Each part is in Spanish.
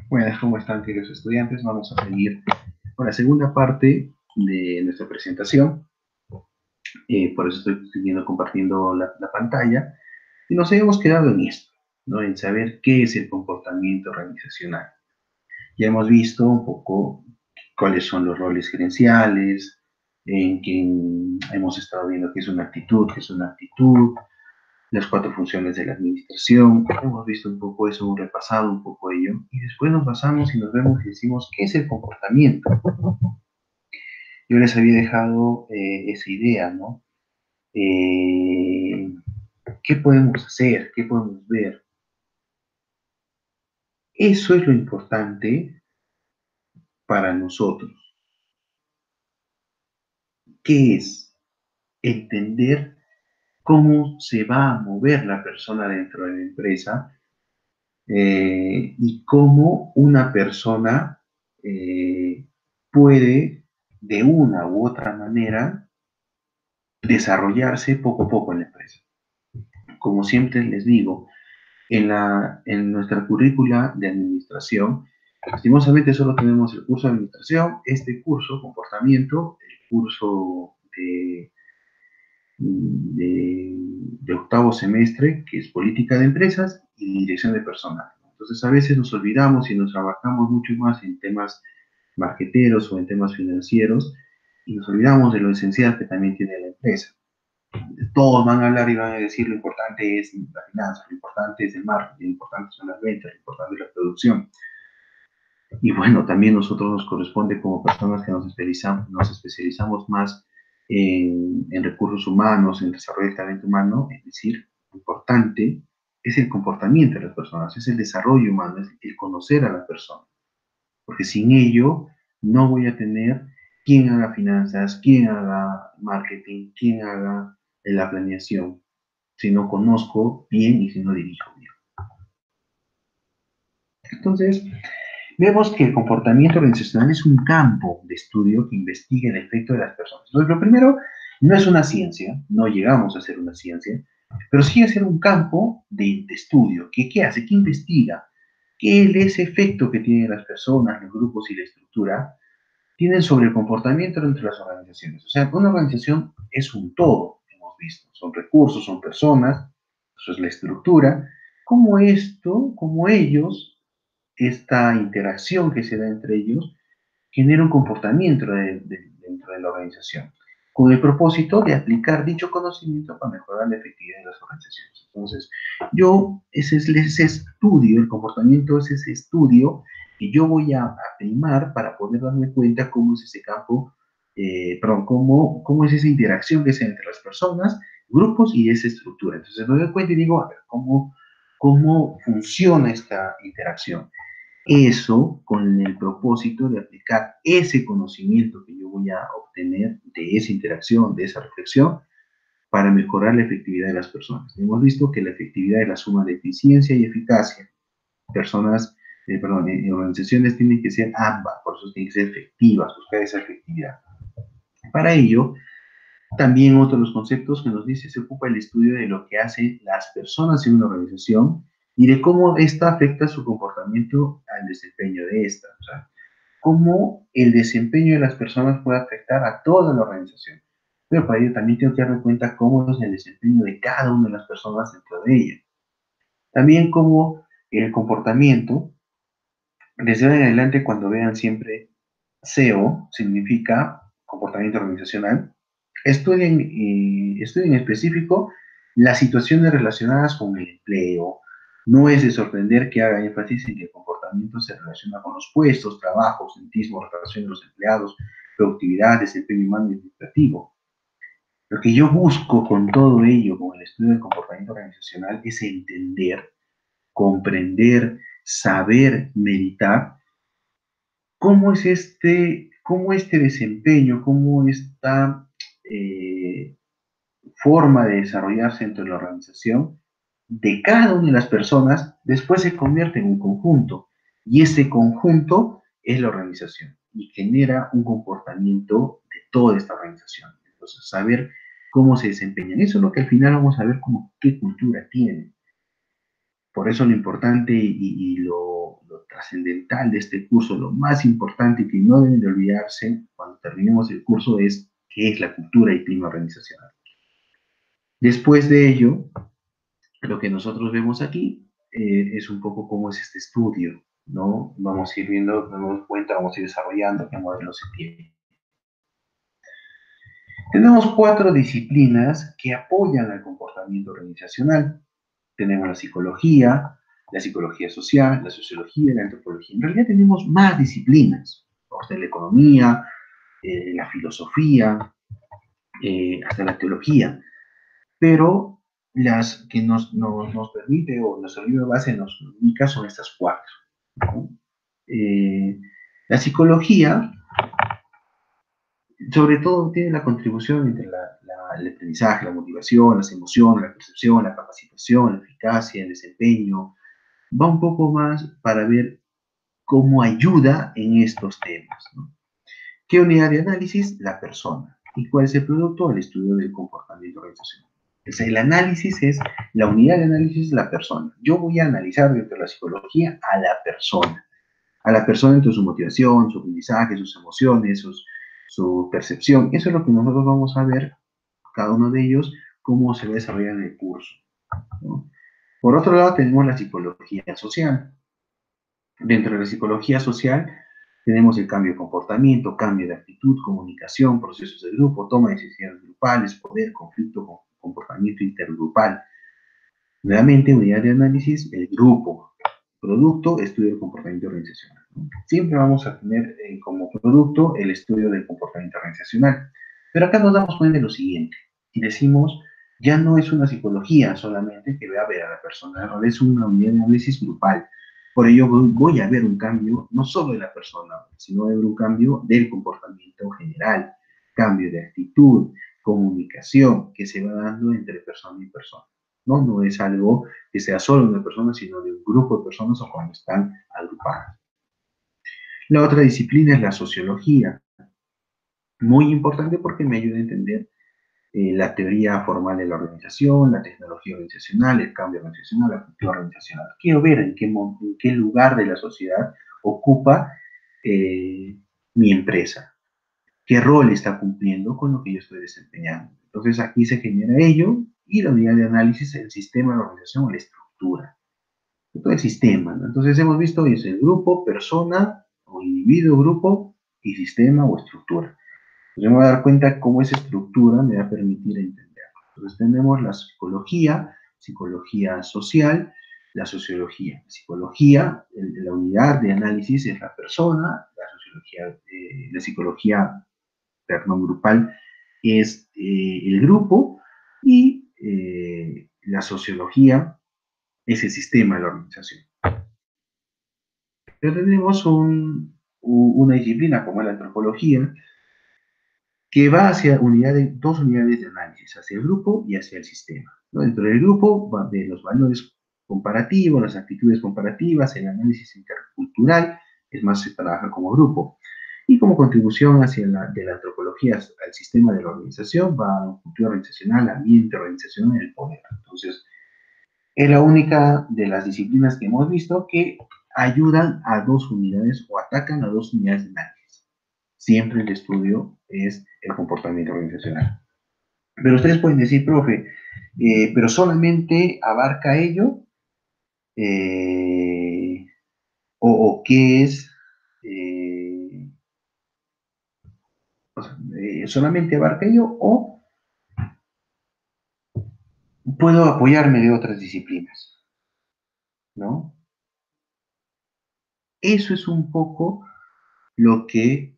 Buenas, ¿cómo están, queridos estudiantes? Vamos a seguir con la segunda parte de nuestra presentación. Por eso estoy siguiendo compartiendo la pantalla. Y nos habíamos quedado en esto, ¿no? En saber qué es el comportamiento organizacional. Ya hemos visto un poco cuáles son los roles gerenciales, en que hemos estado viendo qué es una actitud, las cuatro funciones de la administración. Hemos visto un poco eso, hemos repasado un poco ello, y después nos basamos y nos vemos y decimos, ¿qué es el comportamiento? Yo les había dejado esa idea, ¿no? Eh, ¿Qué podemos hacer? ¿Qué podemos ver? Eso es lo importante para nosotros. ¿Qué es? Entender cómo se va a mover la persona dentro de la empresa y cómo una persona puede de una u otra manera desarrollarse poco a poco en la empresa. Como siempre les digo, en nuestra currícula de administración, lastimosamente solo tenemos el curso de administración, este curso, comportamiento, el curso de octavo semestre, que es política de empresas y dirección de personal. Entonces, a veces nos olvidamos y nos abarcamos mucho más en temas marqueteros o en temas financieros y nos olvidamos de lo esencial que también tiene la empresa. Todos van a hablar y van a decir lo importante es la finanza, lo importante es el marketing, lo importante son las ventas, lo importante es la producción. Y bueno, también nosotros nos corresponde como personas que nos especializamos más en recursos humanos, en desarrollo del talento humano, es decir, lo importante es el comportamiento de las personas, es el desarrollo humano, es el conocer a la persona. Porque sin ello no voy a tener quien haga finanzas, quien haga marketing, quien haga la planeación, si no conozco bien y si no dirijo bien. Entonces, vemos que el comportamiento organizacional es un campo de estudio que investiga el efecto de las personas. Entonces, lo primero, no es una ciencia, no llegamos a ser una ciencia, pero sí a ser un campo de estudio. ¿Qué hace? ¿Qué investiga? ¿Qué es ese efecto que tienen las personas, los grupos y la estructura tienen sobre el comportamiento dentro de las organizaciones? O sea, una organización es un todo, hemos visto. Son recursos, son personas, eso es la estructura. ¿Cómo esto, cómo ellos esta interacción que se da entre ellos genera un comportamiento dentro de la organización, con el propósito de aplicar dicho conocimiento para mejorar la efectividad de las organizaciones. Entonces, ese estudio, el comportamiento es ese estudio que yo voy a primar para poder darme cuenta cómo es ese campo, perdón, cómo es esa interacción que se da entre las personas, grupos y esa estructura. Entonces me doy cuenta y digo, a ver, cómo funciona esta interacción. Eso con el propósito de aplicar ese conocimiento que yo voy a obtener de esa interacción, de esa reflexión, para mejorar la efectividad de las personas. Hemos visto que la efectividad es la suma de eficiencia y eficacia. Organizaciones tienen que ser ambas, por eso tienen que ser efectivas, buscar esa efectividad. Para ello, también otro de los conceptos que nos dice se ocupa el estudio de lo que hacen las personas en una organización y de cómo esta afecta su comportamiento al desempeño de esta. O sea, cómo el desempeño de las personas puede afectar a toda la organización. Pero para ello también tengo que darme cuenta cómo es el desempeño de cada una de las personas dentro de ella. También cómo el comportamiento, desde ahora en adelante cuando vean siempre SEO, significa comportamiento organizacional, estudien en específico las situaciones relacionadas con el empleo. No es de sorprender que haga énfasis en que el comportamiento se relaciona con los puestos, trabajo, sentismo, relación de los empleados, productividad, desempeño humano y administrativo. Lo que yo busco con todo ello, con el estudio del comportamiento organizacional, es entender, comprender, saber, meditar cómo este desempeño, cómo esta eh, forma de desarrollarse dentro de la organización de cada una de las personas después se convierte en un conjunto y ese conjunto es la organización y genera un comportamiento de toda esta organización. Entonces, saber cómo se desempeñan. Eso es lo que al final vamos a ver como qué cultura tienen. Por eso lo importante y trascendental de este curso, lo más importante y que no deben de olvidarse cuando terminemos el curso es qué es la cultura y clima organizacional. Después de ello, lo que nosotros vemos aquí es un poco cómo es este estudio, ¿no? Vamos a ir viendo, nos damos cuenta, vamos a ir desarrollando qué modelos se tienen. Tenemos 4 disciplinas que apoyan al comportamiento organizacional. Tenemos la psicología social, la sociología y la antropología. En realidad tenemos más disciplinas, hasta la economía, la filosofía, hasta la teología, pero las que nos permite o nuestro libro de base nos indica son estas 4. ¿No? La psicología, sobre todo, tiene la contribución entre el aprendizaje, la motivación, las emociones, la percepción, la capacitación, la eficacia, el desempeño. Va un poco más para ver cómo ayuda en estos temas, ¿no? ¿Qué unidad de análisis? La persona. ¿Y cuál es el producto? El estudio del comportamiento organizacional. Entonces, el análisis es, la unidad de análisis es la persona. Yo voy a analizar dentro de la psicología a la persona entre su motivación, su aprendizaje, sus emociones, su percepción. Eso es lo que nosotros vamos a ver, cada uno de ellos, cómo se va a desarrollar en el curso, ¿no? Por otro lado, tenemos la psicología social. Dentro de la psicología social tenemos el cambio de comportamiento, cambio de actitud, comunicación, procesos de grupo, toma de decisiones grupales, poder, conflicto, comportamiento intergrupal. Nuevamente, unidad de análisis, el grupo. Producto, estudio del comportamiento organizacional. Siempre vamos a tener como producto el estudio del comportamiento organizacional. Pero acá nos damos cuenta de lo siguiente. Y decimos, ya no es una psicología solamente que va a ver a la persona, ahora es una unidad de análisis grupal. Por ello voy a ver un cambio no solo de la persona, sino voy a ver un cambio del comportamiento general, cambio de actitud, comunicación que se va dando entre persona y persona. ¿No? No es algo que sea solo de una persona, sino de un grupo de personas o cuando están agrupadas. La otra disciplina es la sociología, muy importante porque me ayuda a entender la teoría formal de la organización, la tecnología organizacional, el cambio organizacional, la cultura organizacional. Quiero ver en qué lugar de la sociedad ocupa mi empresa, qué rol está cumpliendo con lo que yo estoy desempeñando. Entonces aquí se genera ello y la unidad de análisis, el sistema de la organización o la estructura. Todo el sistema, ¿no? Entonces hemos visto eso, el grupo, persona o individuo, grupo y sistema o estructura. Yo me voy a dar cuenta cómo esa estructura me va a permitir entenderlo. Entonces tenemos la psicología, psicología social, la sociología. La psicología, la unidad de análisis es la persona, la psicología, perdón, grupal es el grupo y la sociología es el sistema de la organización. Pero tenemos una disciplina como la antropología que va hacia dos unidades de análisis, hacia el grupo y hacia el sistema, ¿no? Dentro del grupo va de los valores comparativos, las actitudes comparativas, el análisis intercultural, es más, se trabaja como grupo. Y como contribución de la antropología al sistema de la organización va a la cultura organizacional, ambiente organizacional y el poder. Entonces, es la única de las disciplinas que hemos visto que ayudan a dos unidades o atacan a dos unidades de análisis. Siempre el estudio es el comportamiento organizacional. Pero ustedes pueden decir, profe, pero solamente abarca ello, o qué es, o sea, solamente abarca ello, o puedo apoyarme de otras disciplinas, ¿no? Eso es un poco lo que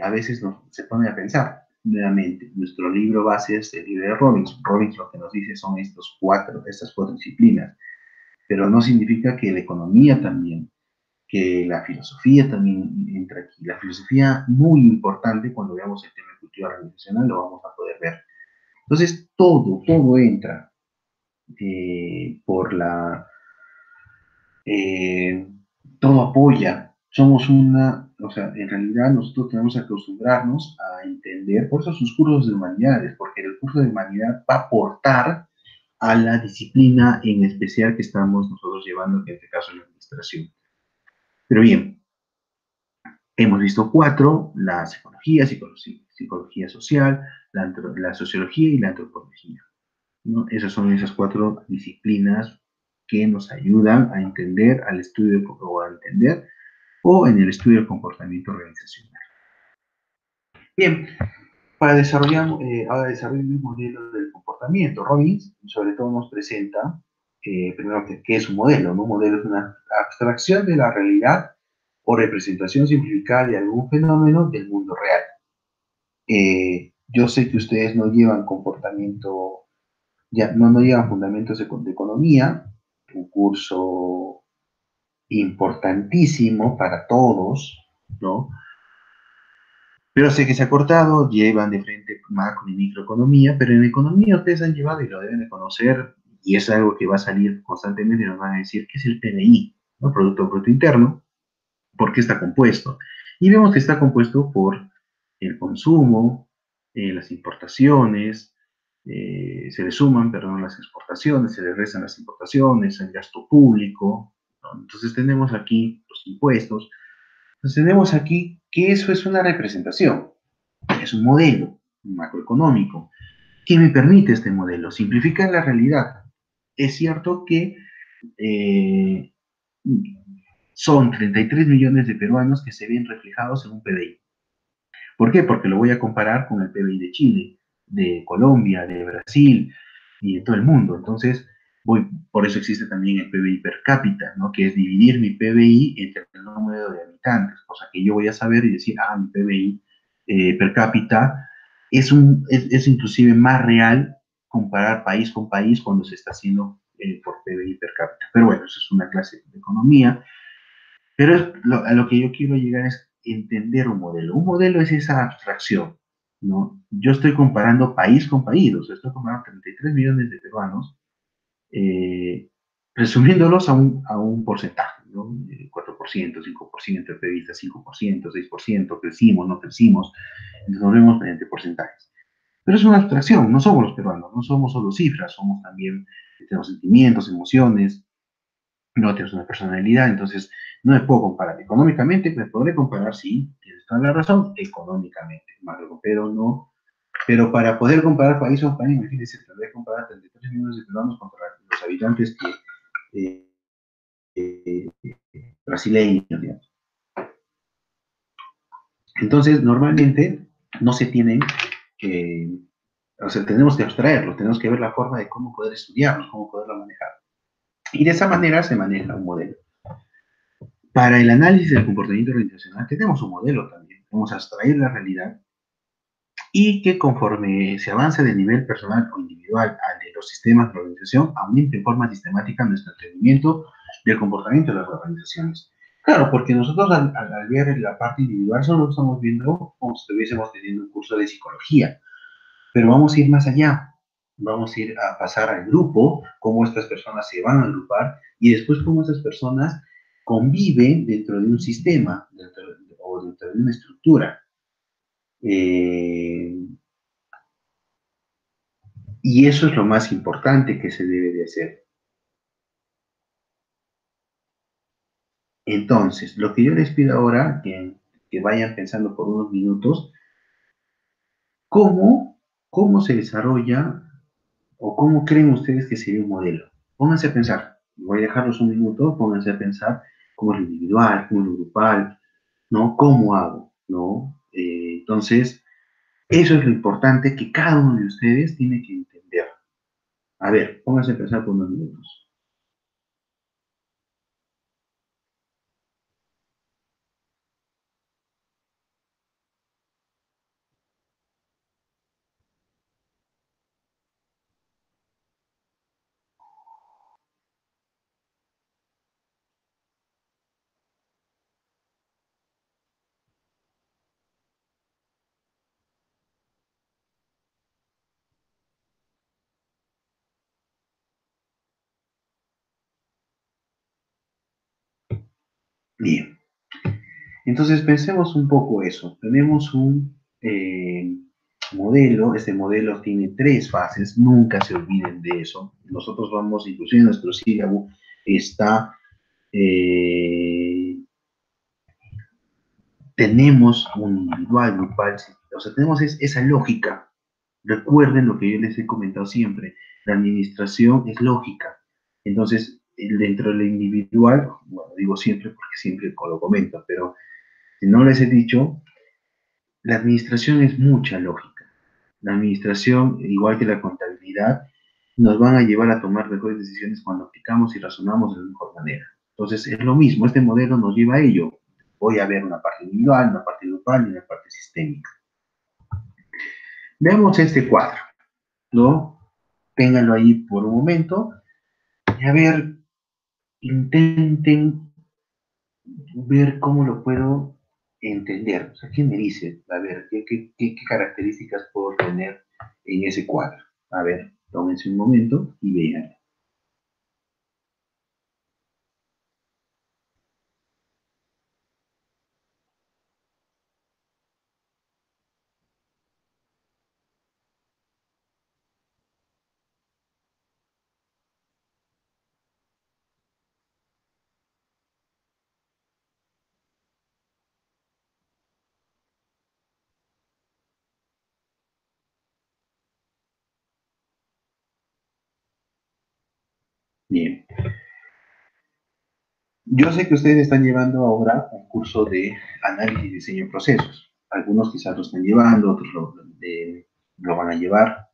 a veces se pone a pensar. Nuevamente, nuestro libro base es el libro de Robbins. Robbins lo que nos dice son estas cuatro disciplinas, pero no significa que la economía también, que la filosofía también entra aquí. La filosofía, muy importante, cuando veamos el tema de cultura organizacional, lo vamos a poder ver. Entonces, todo entra por eh, todo apoya. Somos o sea, en realidad nosotros tenemos que acostumbrarnos a entender, por eso sus cursos de humanidades, porque el curso de humanidad va a aportar a la disciplina en especial que estamos nosotros llevando, que en este caso es la administración. Pero bien, hemos visto cuatro: la psicología, psicología social, la sociología y la antropología, ¿no? Esas son esas cuatro disciplinas que nos ayudan a entender al estudio o a entender o en el estudio del comportamiento organizacional. Bien, para desarrollar, ahora desarrollar un modelo del comportamiento, Robbins sobre todo nos presenta, primero, qué es un modelo, ¿no? Un modelo es una abstracción de la realidad o representación simplificada de algún fenómeno del mundo real. Yo sé que ustedes no llevan comportamiento, ya no llevan fundamentos de economía, un curso importantísimo para todos, ¿no? Pero sé que se ha cortado, llevan de frente macro y microeconomía, pero en economía ustedes han llevado y lo deben de conocer, y es algo que va a salir constantemente, y nos van a decir qué es el PBI, ¿no? Producto Bruto Interno, por qué está compuesto. Y vemos que está compuesto por el consumo, las importaciones, se le suman, perdón, las exportaciones, se le restan las importaciones, el gasto público, ¿no? Entonces tenemos aquí los impuestos. Entonces tenemos aquí que eso es una representación, es un modelo macroeconómico. ¿Qué me permite este modelo? Simplificar la realidad. Es cierto que eh, son 33 millones de peruanos que se ven reflejados en un PBI. ¿Por qué? Porque lo voy a comparar con el PBI de Chile, de Colombia, de Brasil y de todo el mundo. Entonces, por eso existe también el PBI per cápita, ¿no? Que es dividir mi PBI entre el número de habitantes, cosa que yo voy a saber y decir, mi PBI per cápita es inclusive más real comparar país con país cuando se está haciendo por PBI per cápita. Pero bueno, eso es una clase de economía. Pero a lo que yo quiero llegar es entender un modelo. Un modelo es esa abstracción, ¿no? Yo estoy comparando país con país, o sea, estoy comparando 33 millones de peruanos, eh, resumiéndolos a un porcentaje, ¿no? 4%, 5%, el PIB 5%, 6%, crecimos, no crecimos, entonces nos vemos mediante porcentajes. Pero es una abstracción, no somos los peruanos, no somos solo cifras, somos también, tenemos sentimientos, emociones, no tienes una personalidad, entonces no me puedo comparar. Económicamente me podré comparar, sí, tienes toda la razón, económicamente, pero no. Pero para poder comparar país con país, imagínense, tendré que comparar 33 millones de peruanos contra los habitantes eh, eh, brasileños, digamos. Entonces, normalmente no se tienen que, o sea, tenemos que abstraerlos, tenemos que ver la forma de cómo poder estudiarlos, cómo poderlo manejar. Y de esa manera se maneja un modelo. Para el análisis del comportamiento organizacional tenemos un modelo también. Vamos a abstraer la realidad y que conforme se avanza de nivel personal o individual al de los sistemas de la organización, aumente en forma sistemática nuestro entendimiento del comportamiento de las organizaciones. Claro, porque nosotros al ver la parte individual solo estamos viendo como si estuviésemos teniendo un curso de psicología, pero vamos a ir más allá. Vamos a ir a pasar al grupo, cómo estas personas se van a agrupar y después cómo estas personas conviven dentro de un sistema o dentro de una estructura. Eh, y eso es lo más importante que se debe de hacer. Entonces, lo que yo les pido ahora, que vayan pensando por unos minutos, ¿cómo se desarrolla o cómo creen ustedes que sería un modelo? Pónganse a pensar. Voy a dejarlos un minuto, pónganse a pensar cómo es lo individual, cómo es lo grupal, ¿no? ¿Cómo hago? ¿No? Entonces, eso es lo importante que cada uno de ustedes tiene que entender. A ver, pónganse a pensar por unos minutos. Bien, entonces pensemos un poco eso. Tenemos un modelo, este modelo tiene tres fases, nunca se olviden de eso. Nosotros vamos, inclusive en nuestro sílabo está eh, tenemos un individual, grupal, o sea, tenemos esa lógica. Recuerden lo que yo les he comentado siempre, la administración es lógica. Entonces, dentro del individual, bueno, digo siempre porque siempre lo comento, pero si no les he dicho, la administración es mucha lógica. La administración, igual que la contabilidad, nos van a llevar a tomar mejores decisiones cuando aplicamos y razonamos de la mejor manera. Entonces, es lo mismo, este modelo nos lleva a ello. Voy a ver una parte individual, una parte grupal y una parte sistémica. Veamos este cuadro, ¿no? Ténganlo ahí por un momento y a ver, intenten ver cómo lo puedo entender. O sea, ¿qué me dice? A ver, ¿qué características puedo tener en ese cuadro? A ver, tómense un momento y vean. Bien, yo sé que ustedes están llevando ahora un curso de análisis y diseño de procesos. Algunos quizás lo están llevando, otros lo van a llevar.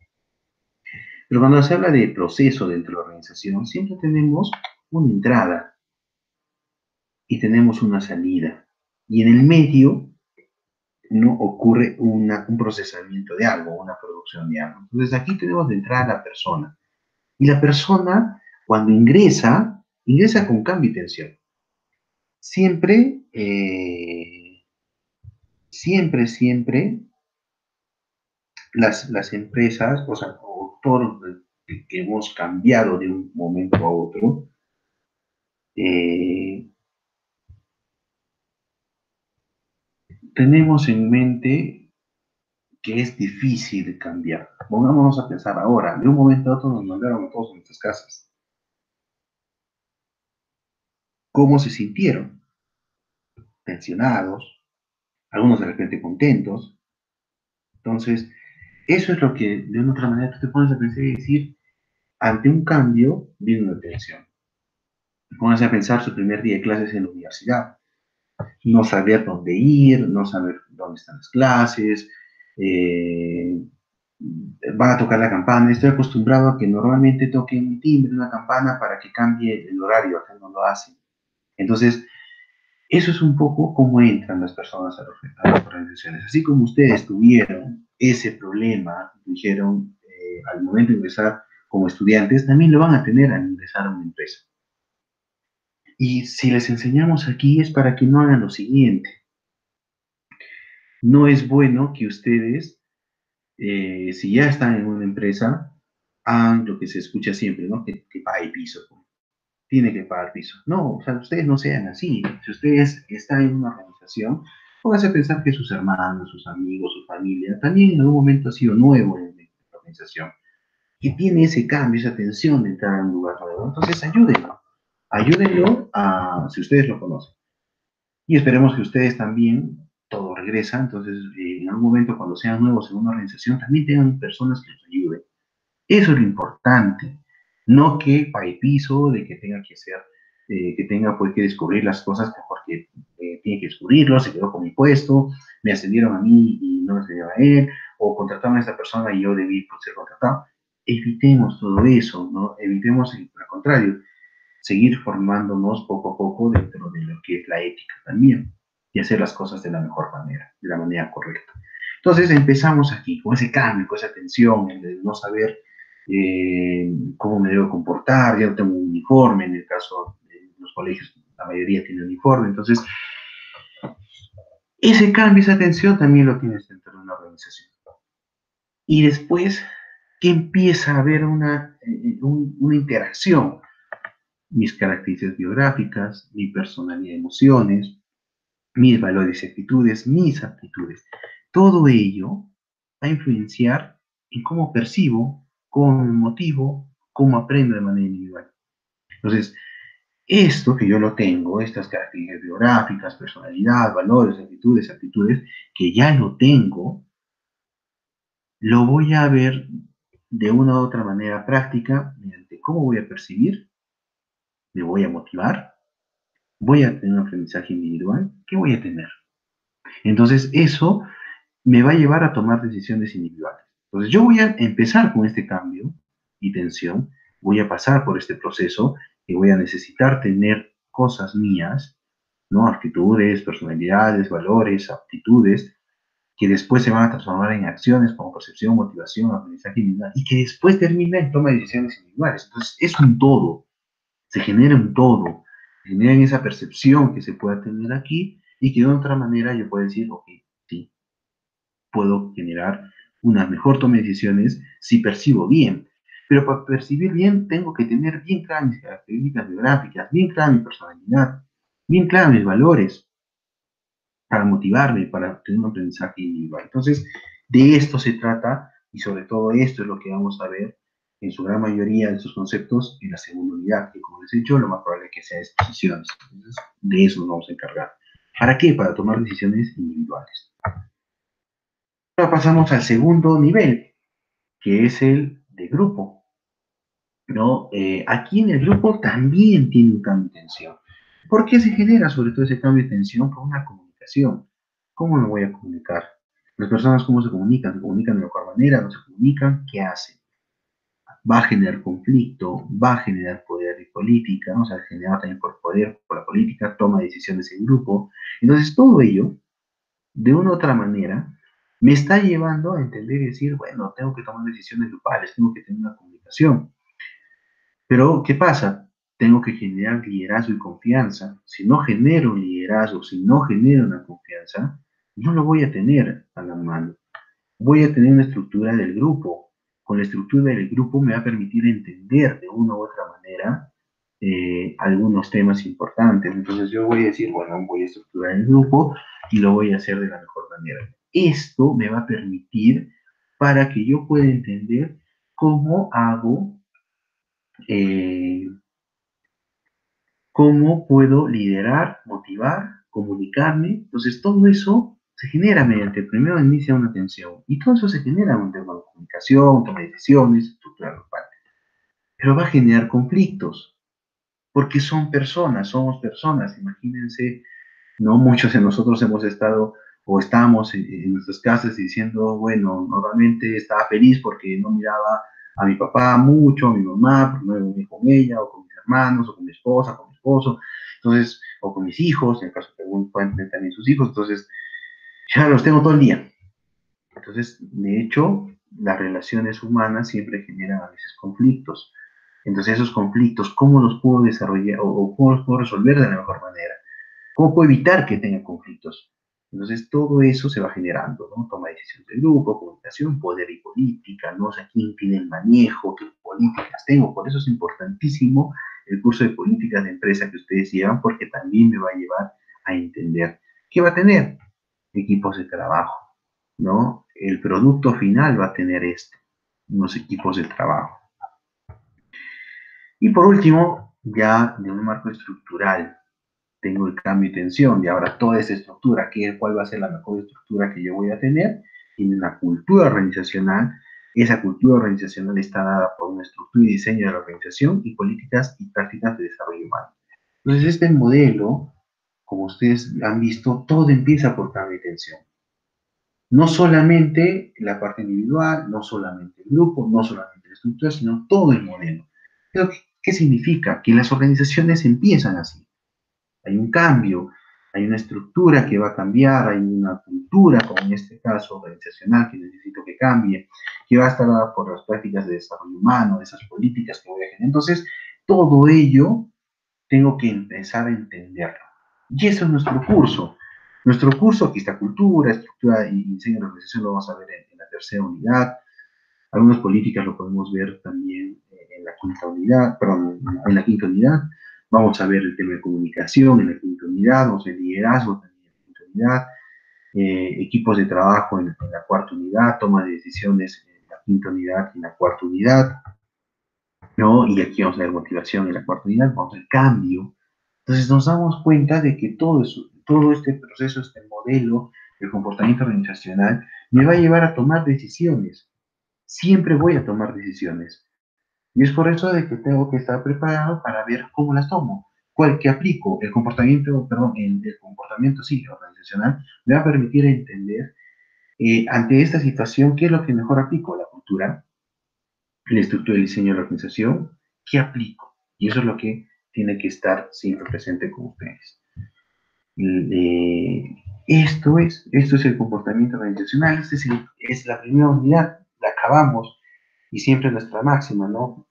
Pero cuando se habla de proceso dentro de la organización, siempre tenemos una entrada y tenemos una salida. Y en el medio no ocurre un procesamiento de algo, una producción de algo. Entonces aquí tenemos de entrada a la persona. Y la persona, cuando ingresa con cambio y tensión. Siempre, siempre las empresas, o sea, o todos que hemos cambiado de un momento a otro, eh, tenemos en mente que es difícil cambiar. Pongámonos a pensar ahora, de un momento a otro nos mandaron a todos a nuestras casas. ¿Cómo se sintieron? Tensionados, algunos de repente contentos. Entonces, eso es lo que de una otra manera tú te pones a pensar y decir, ante un cambio viene una tensión. Te pones a pensar su primer día de clases en la universidad, no saber dónde ir, no saber dónde están las clases, eh, va a tocar la campana. Estoy acostumbrado a que normalmente toquen un timbre, una campana para que cambie el horario, acá no lo hacen. Entonces, eso es un poco cómo entran las personas a las organizaciones. Así como ustedes tuvieron ese problema, dijeron, al momento de ingresar como estudiantes, también lo van a tener al ingresar a una empresa. Y si les enseñamos aquí es para que no hagan lo siguiente. No es bueno que ustedes, si ya están en una empresa, hagan lo que se escucha siempre, ¿no? Que pague piso. Tiene que pagar piso. No, o sea, ustedes no sean así. Si ustedes están en una organización, pónganse a pensar que sus hermanos, sus amigos, su familia, también en algún momento ha sido nuevo en la organización. Y tiene ese cambio, esa tensión de entrar a un lugar nuevo. Entonces, ayúdenlo. Ayúdenlo a, si ustedes lo conocen. Y esperemos que ustedes también, todo regresa, entonces en algún momento cuando sean nuevos en una organización, también tengan personas que los ayuden. Eso es lo importante. No que pague piso, de que tenga que ser, que tenga pues, que descubrir las cosas porque tiene que descubrirlo, se quedó con mi puesto, me ascendieron a mí y no me ascendieron a él, o contrataron a esta persona y yo debí pues, ser contratado. Evitemos todo eso, ¿no? Evitemos, al contrario, seguir formándonos poco a poco dentro de lo que es la ética también y hacer las cosas de la mejor manera, de la manera correcta. Entonces empezamos aquí, con ese cambio, con esa tensión, el de no saber cómo me debo comportar, ya no tengo un uniforme, en el caso de los colegios la mayoría tiene uniforme, entonces ese cambio, esa tensión también lo tienes dentro de una organización. Y después que empieza a haber una interacción, mis características biográficas, mi personalidad, emociones, mis valores y actitudes, mis aptitudes. Todo ello va a influenciar en cómo percibo, cómo me motivo, cómo aprendo de manera individual. Entonces, Esto que yo lo tengo, estas características biográficas, personalidad, valores, actitudes, aptitudes, que ya lo tengo, lo voy a ver de una u otra manera práctica mediante cómo voy a percibir, me voy a motivar, voy a tener un aprendizaje individual, ¿qué voy a tener? Entonces, eso me va a llevar a tomar decisiones individuales. Entonces, yo voy a empezar con este cambio y tensión, voy a pasar por este proceso y voy a necesitar tener cosas mías, ¿no? Actitudes, personalidades, valores, aptitudes, que después se van a transformar en acciones como percepción, motivación, aprendizaje individual, y que después termina en toma de decisiones individuales. Entonces, es un todo, se genera un todo, se genera en esa percepción que se pueda tener aquí y que de otra manera yo puedo decir, ok, sí, puedo generar una mejor toma de decisiones si percibo bien. Pero para percibir bien tengo que tener bien claras mis características biográficas, bien clara mi personalidad, bien claros mis valores para motivarme, para tener un aprendizaje individual. Entonces, de esto se trata y sobre todo esto es lo que vamos a ver en su gran mayoría de estos conceptos en la segunda unidad, que como les he dicho, lo más probable es que sea exposiciones. Entonces, de eso nos vamos a encargar. ¿Para qué? Para tomar decisiones individuales. Ahora pasamos al segundo nivel, que es el de grupo, ¿no? Aquí en el grupo también tiene un cambio de tensión. ¿Por qué se genera sobre todo ese cambio de tensión? Por una comunicación. ¿Cómo me voy a comunicar? Las personas, ¿cómo se comunican? ¿Se comunican de mejor manera? ¿No se comunican? ¿Qué hacen? Va a generar conflicto, va a generar poder y política, ¿no? O sea, generar también por poder, por la política, toma de decisiones en grupo. Entonces, todo ello, de una u otra manera, me está llevando a entender y decir, bueno, tengo que tomar decisiones grupales, tengo que tener una comunicación. Pero, ¿qué pasa? Tengo que generar liderazgo y confianza. Si no genero un liderazgo, si no genero una confianza, no lo voy a tener a la mano. Voy a tener una estructura del grupo. Con la estructura del grupo me va a permitir entender de una u otra manera algunos temas importantes. Entonces yo voy a decir, bueno, voy a estructurar el grupo y lo voy a hacer de la mejor manera. Esto me va a permitir para que yo pueda entender cómo hago eh, cómo puedo liderar, motivar, comunicarme. Entonces, todo eso se genera mediante, primero inicia una tensión, y todo eso se genera mediante una comunicación, toma de decisiones, estructura grupal. Pero va a generar conflictos, porque son personas, somos personas. Imagínense, no muchos de nosotros hemos estado o estamos en nuestras casas diciendo, bueno, normalmente estaba feliz porque no miraba a mi papá mucho, a mi mamá, porque no me dormía con ella, o con mis hermanos, o con mi esposa, con mi esposo, entonces, o con mis hijos, en el caso que pueden tener también sus hijos, entonces, ya los tengo todo el día. Entonces, de hecho, las relaciones humanas siempre generan a veces conflictos. Entonces, esos conflictos, ¿cómo los puedo desarrollar o cómo los puedo resolver de la mejor manera? ¿Cómo puedo evitar que tenga conflictos? Entonces, todo eso se va generando, ¿no? Toma de decisiones de grupo, comunicación, poder y política, no sé quién tiene el manejo, qué políticas tengo. Por eso es importantísimo el curso de políticas de empresa que ustedes llevan, porque también me va a llevar a entender qué va a tener equipos de trabajo, ¿no? El producto final va a tener unos equipos de trabajo. Y por último, ya de un marco estructural, tengo el cambio y tensión, y ahora toda esa estructura, ¿cuál va a ser la mejor estructura que yo voy a tener? Tiene una cultura organizacional, esa cultura organizacional está dada por una estructura y diseño de la organización y políticas y prácticas de desarrollo humano. Entonces, este modelo, como ustedes han visto, todo empieza por cambio y tensión. No solamente la parte individual, no solamente el grupo, no solamente la estructura, sino todo el modelo. Pero, ¿qué significa? Que las organizaciones empiezan así. Hay un cambio, hay una estructura que va a cambiar, hay una cultura, como en este caso organizacional, que necesito que cambie, que va a estar dada por las prácticas de desarrollo humano, esas políticas que voy a generar. Entonces, todo ello tengo que empezar a entenderlo. Y eso es nuestro curso. Nuestro curso, aquí está cultura, estructura y diseño de la organización, lo vamos a ver en la tercera unidad. Algunas políticas lo podemos ver también en la quinta unidad, perdón, en la quinta unidad. Vamos a ver el tema de comunicación en la quinta unidad, vamos a ver liderazgo también en la quinta unidad, equipos de trabajo en la cuarta unidad, toma de decisiones en la quinta unidad y en la cuarta unidad. ¿no? Y aquí vamos a ver motivación en la cuarta unidad, vamos a ver cambio. Entonces nos damos cuenta de que todo eso, todo este proceso, este modelo de comportamiento organizacional me va a llevar a tomar decisiones. Siempre voy a tomar decisiones. Y es por eso de que tengo que estar preparado para ver cómo las tomo. ¿Cuál que aplico? El comportamiento, perdón, el comportamiento sí, organizacional me va a permitir entender ante esta situación qué es lo que mejor aplico, la cultura, la estructura del diseño de la organización, qué aplico. Y eso es lo que tiene que estar siempre presente con ustedes. Esto es el comportamiento organizacional, es la primera unidad, la acabamos y siempre nuestra máxima, ¿no?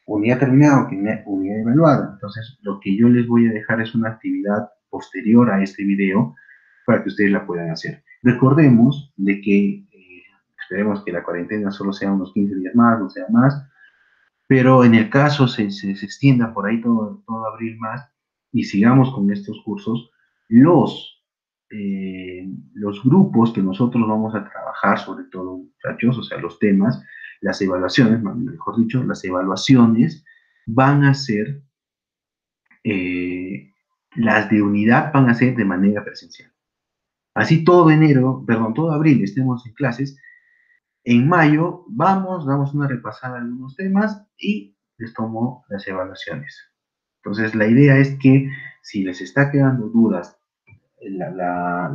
Unidad terminada, unidad evaluada. Entonces, lo que yo les voy a dejar es una actividad posterior a este video para que ustedes la puedan hacer. Recordemos de que esperemos que la cuarentena solo sea unos 15 días más, no sea más, pero en el caso se extienda por ahí todo abril más y sigamos con estos cursos, los grupos que nosotros vamos a trabajar, sobre todo, muchachos, o sea, los temas, las evaluaciones, mejor dicho, las evaluaciones van a ser, eh, las de unidad van a ser de manera presencial. Así todo enero, perdón, todo abril estemos en clases, en mayo vamos, damos una repasada a algunos temas y les tomo las evaluaciones. Entonces, la idea es que si les está quedando dudas, la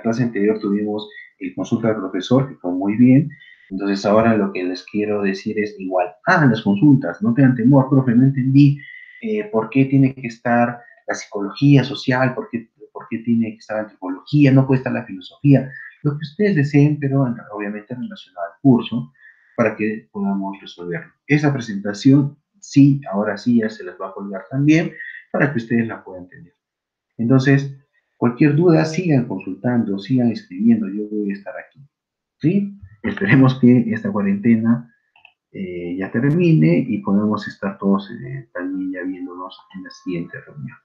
clase anterior tuvimos el consulta del profesor, que fue muy bien. Entonces, ahora lo que les quiero decir es igual, hagan las consultas, no tengan temor, profe, no entendí por qué tiene que estar la psicología social, por qué tiene que estar la antropología, no puede estar la filosofía, lo que ustedes deseen, pero obviamente relacionado al curso, para que podamos resolverlo. Esa presentación, sí, ahora sí ya se las va a colgar también, para que ustedes la puedan tener. Entonces, cualquier duda, sigan consultando, sigan escribiendo, yo voy a estar aquí. ¿Sí? Esperemos que esta cuarentena ya termine y podamos estar todos también ya viéndonos en la siguiente reunión.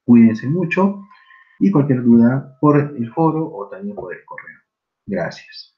Cuídense mucho y cualquier duda por el foro o también por el correo. Gracias.